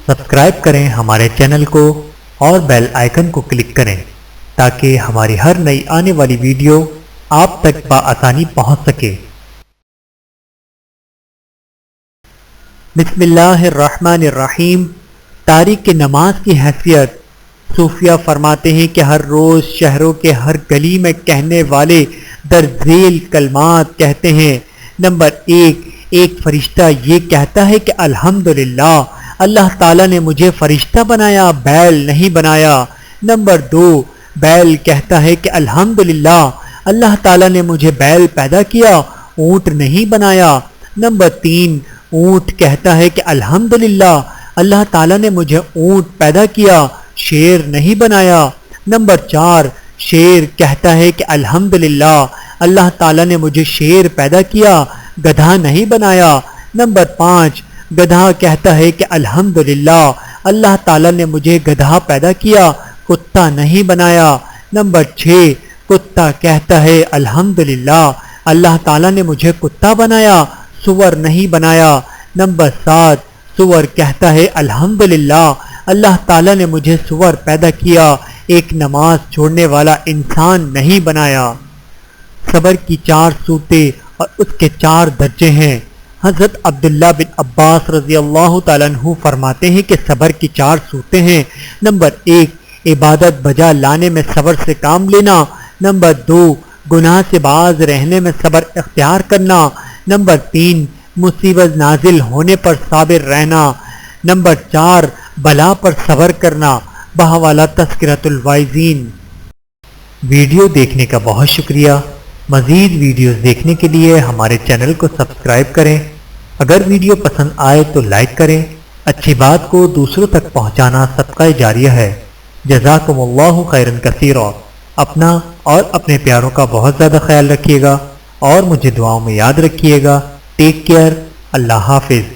Subscribe کریں ہمارے channel کو اور بیل آئیکن کو کلک کریں تاکہ ہماری ہر نئی آنے والی ویڈیو آپ تک بآسانی پہنچ سکے۔ بسم اللہ الرحمن الرحیم۔ تاریخ نماز کی حیثیت۔ صوفیہ فرماتے ہیں کہ ہر روز شہروں کے ہر گلی میں کہنے والے درذیل کلمات کہتے ہیں۔ نمبر 1، ایک فرشتہ یہ کہتا ہے کہ الحمدللہ، اللہ تعالیٰ نے مجھے فرشتہ بنایا، بیل نہیں بنایا۔ نمبر 2، بیل کہتا ہے کہ الحمدللہ، اللہ تعالیٰ نے مجھے بیل پیدا کیا، اونٹ نہیں بنایا۔ نمبر 3، اونٹ کہتا ہے کہ الحمدللہ، اللہ تعالیٰ نے مجھے اونٹ پیدا کیا، شیر نہیں بنایا۔ نمبر 4، شیر کہتا ہے کہ الحمدللہ، اللہ تعالیٰ نے مجھے شیر پیدا کیا، گدھا نہیں بنایا۔ نمبر 5، گدھا کہتا ہے کہ الحمدللہ، اللہ تعالیٰ نے مجھے گدھا پیدا کیا، کتا نہیں بنایا۔ نمبر 6، کتا کہتا ہے الحمدللہ، اللہ تعالیٰ نے مجھے کتا بنایا، سور نہیں بنایا۔ نمبر 7، سور کہتا ہے الحمدللہ، اللہ تعالیٰ نے مجھے سور پیدا کیا، ایک نماز چھوڑنے والا انسان نہیں بنایا۔ صبر کی 4 صورتیں اور اس کے 4 درجے ہیں۔ حضرت عبداللہ بن عباس رضی اللہ تعالیٰ عنہ فرماتے ہیں کہ صبر کی 4 صورتیں ہیں۔ نمبر 1، عبادت بجا لانے میں صبر سے کام لینا۔ نمبر 2، گناہ سے باز رہنے میں صبر اختیار کرنا۔ نمبر 3، مصیبت نازل ہونے پر صابر رہنا۔ نمبر 4، بلا پر صبر کرنا۔ بحوالہ تذکرۃ الواعظین۔ ویڈیو دیکھنے کا بہت شکریہ۔ مزید ویڈیوز دیکھنے کے لیے ہمارے چینل کو سبسکرائب کریں۔ اگر ویڈیو پسند آئے تو لائک کریں۔ اچھی بات کو دوسروں تک پہنچانا صدقہ جاریہ ہے۔ جزاکم اللہ خیرا کثیرا۔ اپنا اور اپنے پیاروں کا بہت زیادہ خیال رکھیے گا اور مجھے دعاؤں میں یاد رکھیے گا۔ Take care. اللہ حافظ۔